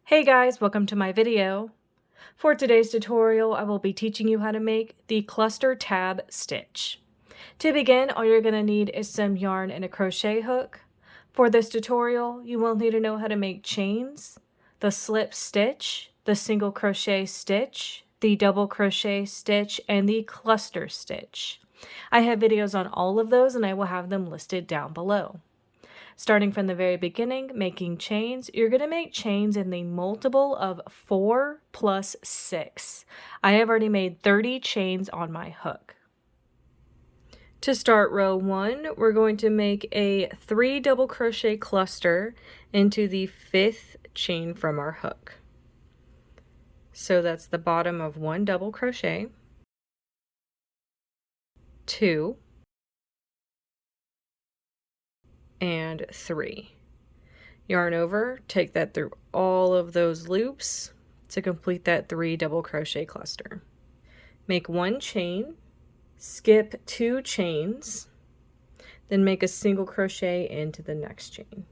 Hey guys, welcome to my video. For today's tutorial, I will be teaching you how to make the cluster tab stitch. To begin, all you're going to need is some yarn and a crochet hook. For this tutorial, you will need to know how to make chains, the slip stitch, the single crochet stitch, the double crochet stitch, and the cluster stitch. I have videos on all of those and I will have them listed down below. Starting from the very beginning, making chains, you're going to make chains in the multiple of 4 plus 6. I have already made 30 chains on my hook. To start row 1, we're going to make a 3 double crochet cluster into the 5th chain from our hook. So that's the bottom of 1 double crochet, 2, and 3. Yarn over, take that through all of those loops to complete that 3 double crochet cluster. Make 1 chain, skip 2 chains, then make a single crochet into the next chain.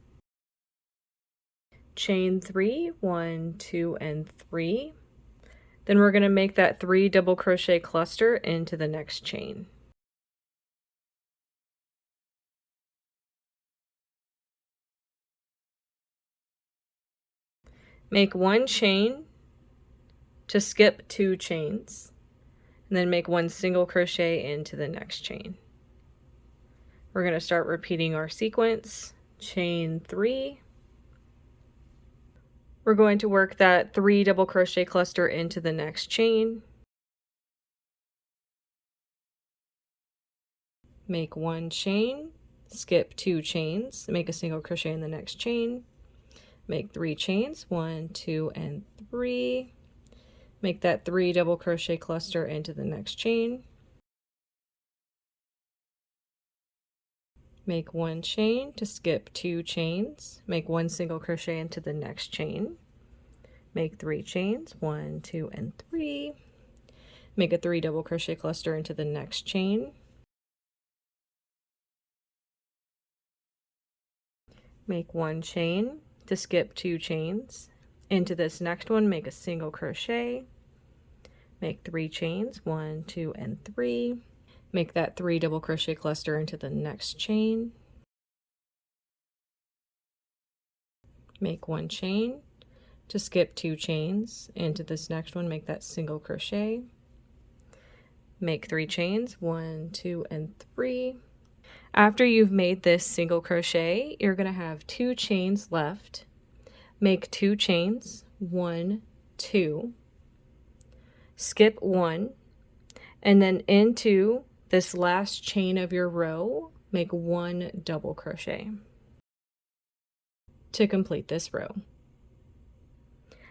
Chain 3, 1, 2, and 3. Then we're going to make that 3 double crochet cluster into the next chain. Make 1 chain to skip 2 chains, and then make 1 single crochet into the next chain. We're going to start repeating our sequence. Chain 3. We're going to work that 3 double crochet cluster into the next chain. Make 1 chain, skip 2 chains, make a single crochet in the next chain. Make 3 chains, 1, 2, and 3. Make that 3 double crochet cluster into the next chain. Make 1 chain to skip 2 chains. Make 1 single crochet into the next chain. Make 3 chains, 1, 2, and 3. Make a 3 double crochet cluster into the next chain. Make 1 chain to skip 2 chains. Into this next one, make a single crochet. Make 3 chains, 1, 2, and 3. Make that 3 double crochet cluster into the next chain. Make 1 chain to skip 2 chains. Into this next one, make that single crochet. Make 3 chains, 1, 2, and 3. After you've made this single crochet, you're going to have 2 chains left. Make 2 chains, 1, 2, skip 1, and then into this last chain of your row, make 1 double crochet to complete this row.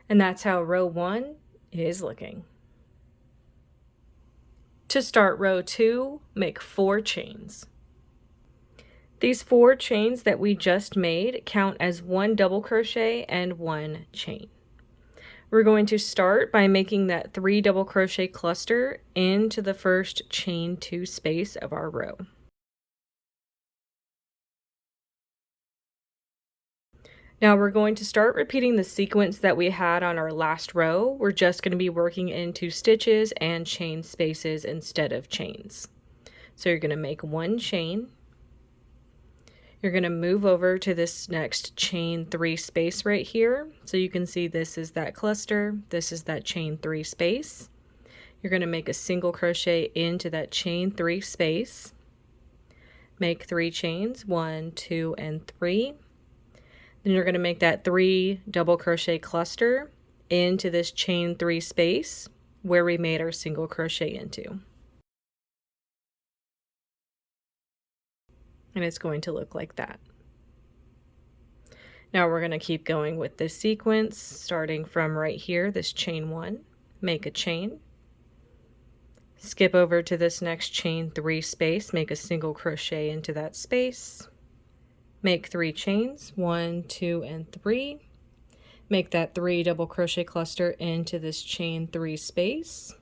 And that's how row 1 is looking. To start row 2, make 4 chains. These 4 chains that we just made count as 1 double crochet and 1 chain. We're going to start by making that 3 double crochet cluster into the first chain 2 space of our row. Now we're going to start repeating the sequence that we had on our last row. We're just going to be working into stitches and chain spaces instead of chains. So you're going to make 1 chain. You're going to move over to this next chain 3 space right here. So you can see this is that cluster, this is that chain 3 space. You're going to make a single crochet into that chain 3 space. Make 3 chains, 1, 2, and 3. Then you're going to make that 3 double crochet cluster into this chain 3 space where we made our single crochet into. And it's going to look like that. Now we're going to keep going with this sequence, starting from right here, this chain 1, make a chain, skip over to this next chain 3 space, make a single crochet into that space, make 3 chains, 1, 2, and 3, make that 3 double crochet cluster into this chain 3 space,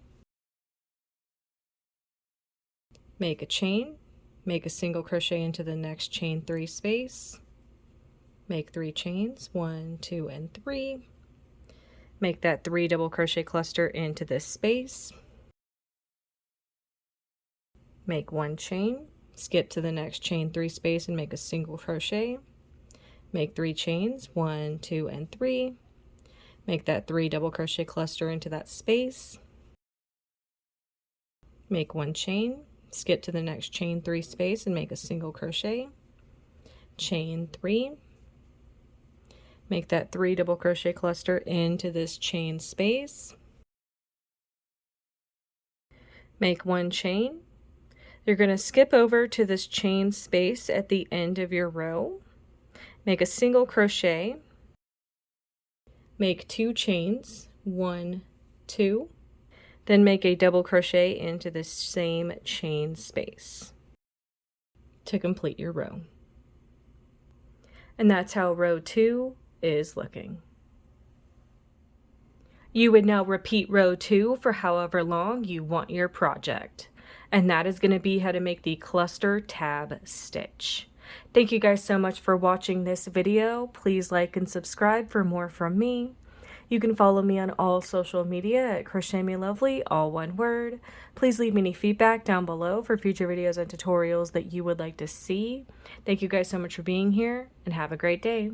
make a chain, make a single crochet into the next chain 3 space, make 3 chains, 1, 2, and 3, Make that 3 double crochet cluster into this space. Make 1 chain, skip to the next chain 3 space and make a single crochet. Make 3 chains, 1, 2, and 3. Make that 3 double crochet cluster into that space. Make 1 chain, skip to the next chain 3 space and make a single crochet. Chain 3. Make that 3 double crochet cluster into this chain space. Make 1 chain. You're going to skip over to this chain space at the end of your row. Make a single crochet. Make 2 chains, 1, 2. Then make a double crochet into the same chain space to complete your row. And that's how row 2 is looking. You would now repeat row 2 for however long you want your project. And that is going to be how to make the cluster tab stitch. Thank you guys so much for watching this video. Please like and subscribe for more from me. You can follow me on all social media at crochetmelovely, all one word. Please leave me any feedback down below for future videos and tutorials that you would like to see. Thank you guys so much for being here and have a great day.